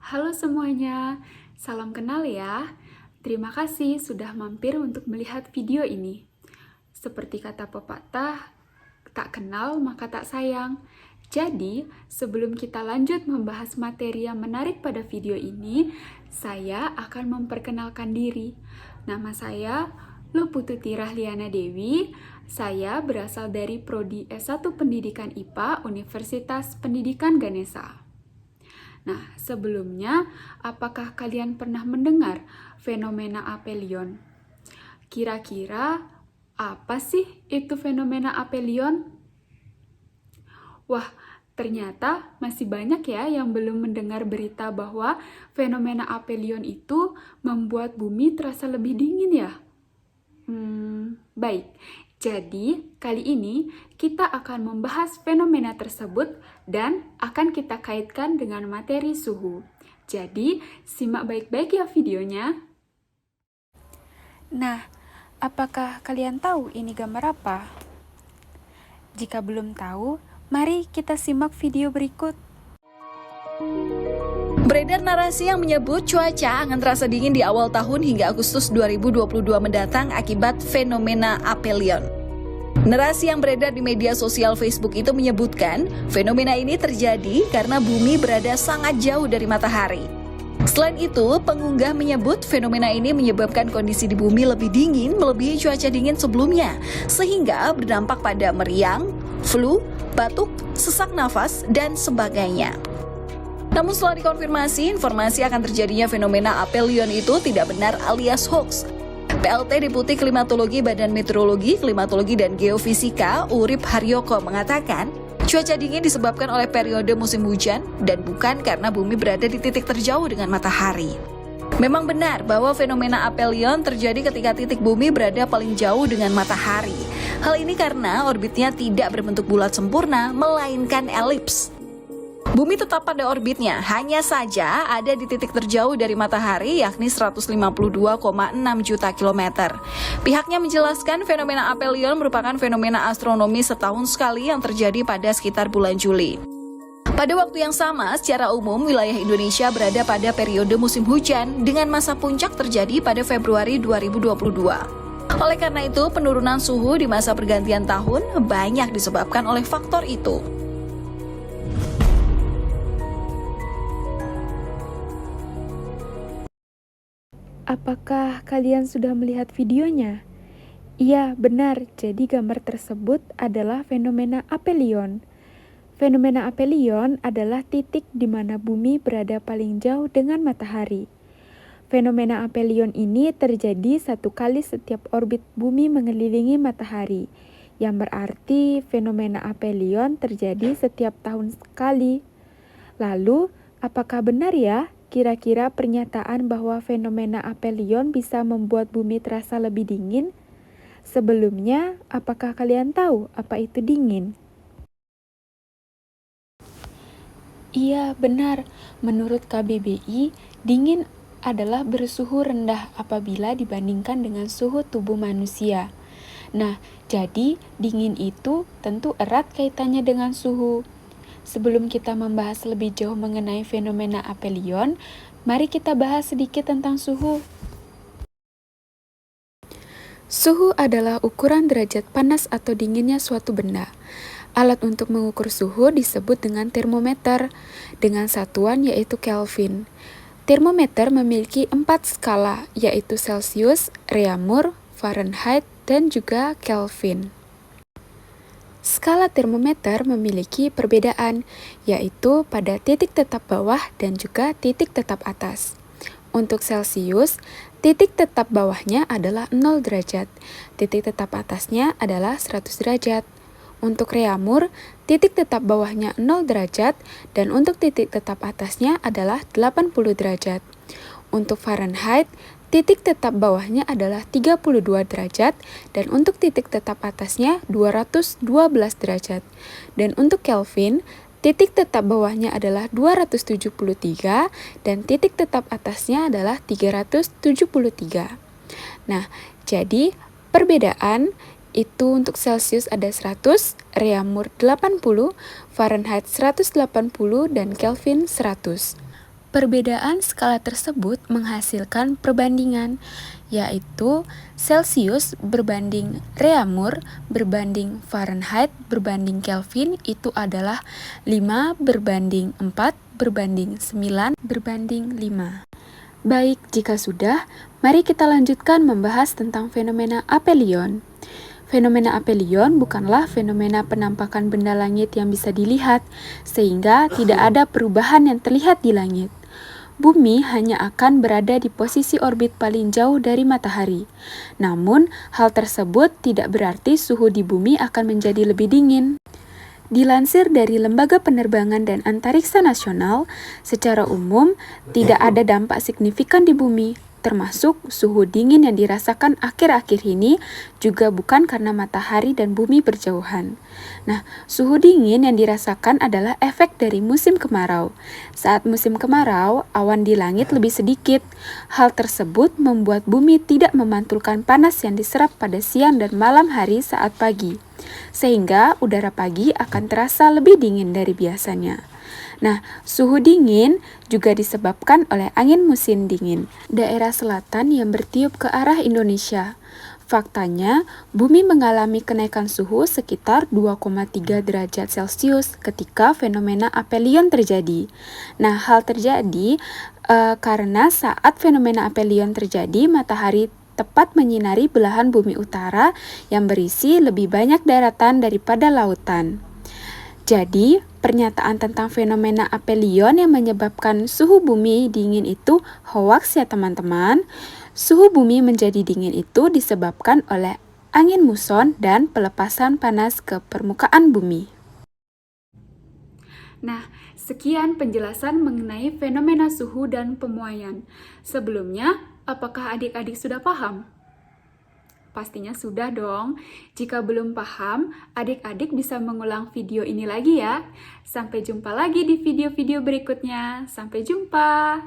Halo semuanya, salam kenal ya. Terima kasih sudah mampir untuk melihat video ini. Seperti kata pepatah, tak kenal maka tak sayang. Jadi, sebelum kita lanjut membahas materi yang menarik pada video ini, saya akan memperkenalkan diri. Nama saya Lupututi Rahliana Dewi. Saya berasal dari Prodi S1 Pendidikan IPA Universitas Pendidikan Ganesha. Nah, sebelumnya, apakah kalian pernah mendengar fenomena apelion? Kira-kira apa sih itu fenomena apelion? Wah, ternyata masih banyak ya yang belum mendengar berita bahwa fenomena apelion itu membuat bumi terasa lebih dingin ya. Baik. Jadi, kali ini kita akan membahas fenomena tersebut dan akan kita kaitkan dengan materi suhu. Jadi, simak baik-baik ya videonya. Nah, apakah kalian tahu ini gambar apa? Jika belum tahu, mari kita simak video berikut. Beredar narasi yang menyebut cuaca akan terasa dingin di awal tahun hingga Agustus 2022 mendatang akibat fenomena apelion. Narasi yang beredar di media sosial Facebook itu menyebutkan fenomena ini terjadi karena bumi berada sangat jauh dari matahari. Selain itu, pengunggah menyebut fenomena ini menyebabkan kondisi di bumi lebih dingin melebihi cuaca dingin sebelumnya, sehingga berdampak pada meriang, flu, batuk, sesak nafas, dan sebagainya. Namun setelah dikonfirmasi, informasi akan terjadinya fenomena apelion itu tidak benar alias hoax. PLT Deputi Klimatologi Badan Meteorologi, Klimatologi dan Geofisika, Urip Haryoko mengatakan, cuaca dingin disebabkan oleh periode musim hujan dan bukan karena bumi berada di titik terjauh dengan matahari. Memang benar bahwa fenomena apelion terjadi ketika titik bumi berada paling jauh dengan matahari. Hal ini karena orbitnya tidak berbentuk bulat sempurna, melainkan elips. Bumi tetap pada orbitnya, hanya saja ada di titik terjauh dari matahari yakni 152,6 juta kilometer. Pihaknya menjelaskan fenomena apelion merupakan fenomena astronomi setahun sekali yang terjadi pada sekitar bulan Juli. Pada waktu yang sama, secara umum wilayah Indonesia berada pada periode musim hujan dengan masa puncak terjadi pada Februari 2022. Oleh karena itu, penurunan suhu di masa pergantian tahun banyak disebabkan oleh faktor itu. Apakah kalian sudah melihat videonya? Iya, benar. Jadi gambar tersebut adalah fenomena apelion. Fenomena apelion adalah titik di mana bumi berada paling jauh dengan matahari. Fenomena apelion ini terjadi satu kali setiap orbit bumi mengelilingi matahari, yang berarti fenomena apelion terjadi setiap tahun sekali. Lalu, apakah benar ya kira-kira pernyataan bahwa fenomena apelion bisa membuat bumi terasa lebih dingin? Sebelumnya, apakah kalian tahu apa itu dingin? Iya, benar. Menurut KBBI, dingin adalah bersuhu rendah apabila dibandingkan dengan suhu tubuh manusia. Nah, jadi dingin itu tentu erat kaitannya dengan suhu. Sebelum kita membahas lebih jauh mengenai fenomena apelion, mari kita bahas sedikit tentang suhu. Suhu adalah ukuran derajat panas atau dinginnya suatu benda. Alat untuk mengukur suhu disebut dengan termometer, dengan satuan yaitu Kelvin. Termometer memiliki 4 skala, yaitu Celsius, Reaumur, Fahrenheit, dan juga Kelvin. Skala termometer memiliki perbedaan, yaitu pada titik tetap bawah dan juga titik tetap atas. Untuk Celsius, titik tetap bawahnya adalah 0 derajat, titik tetap atasnya adalah 100 derajat. Untuk Reaumur, titik tetap bawahnya 0 derajat dan untuk titik tetap atasnya adalah 80 derajat. Untuk Fahrenheit, titik tetap bawahnya adalah 32 derajat dan untuk titik tetap atasnya 212 derajat. Dan untuk Kelvin, titik tetap bawahnya adalah 273 dan titik tetap atasnya adalah 373. Nah, jadi perbedaan itu untuk Celsius ada 100, Reaumur 80, Fahrenheit 180, dan Kelvin 100. Perbedaan skala tersebut menghasilkan perbandingan, yaitu Celsius berbanding Reaumur berbanding Fahrenheit berbanding Kelvin itu adalah 5 berbanding 4 berbanding 9 berbanding 5. Baik, jika sudah, mari kita lanjutkan membahas tentang fenomena aphelion. Fenomena aphelion bukanlah fenomena penampakan benda langit yang bisa dilihat, sehingga tidak ada perubahan yang terlihat di langit. Bumi hanya akan berada di posisi orbit paling jauh dari matahari. Namun, hal tersebut tidak berarti suhu di bumi akan menjadi lebih dingin. Dilansir dari Lembaga Penerbangan dan Antariksa Nasional, secara umum tidak ada dampak signifikan di bumi, termasuk suhu dingin yang dirasakan akhir-akhir ini juga bukan karena matahari dan bumi berjauhan. Nah, suhu dingin yang dirasakan adalah efek dari musim kemarau. Saat musim kemarau, awan di langit lebih sedikit. Hal tersebut membuat bumi tidak memantulkan panas yang diserap pada siang dan malam hari saat pagi, sehingga udara pagi akan terasa lebih dingin dari biasanya. Nah, suhu dingin juga disebabkan oleh angin musim dingin daerah selatan yang bertiup ke arah Indonesia. Faktanya, bumi mengalami kenaikan suhu sekitar 2,3 derajat Celcius ketika fenomena aphelion terjadi. Nah, hal terjadi karena saat fenomena aphelion terjadi, matahari tepat menyinari belahan bumi utara yang berisi lebih banyak daratan daripada lautan. Jadi, pernyataan tentang fenomena aphelion yang menyebabkan suhu bumi dingin itu hoaks ya teman-teman. Suhu bumi menjadi dingin itu disebabkan oleh angin muson dan pelepasan panas ke permukaan bumi. Nah, sekian penjelasan mengenai fenomena suhu dan pemuaian. Sebelumnya, apakah adik-adik sudah paham? Pastinya sudah dong. Jika belum paham, adik-adik bisa mengulang video ini lagi ya. Sampai jumpa lagi di video-video berikutnya. Sampai jumpa.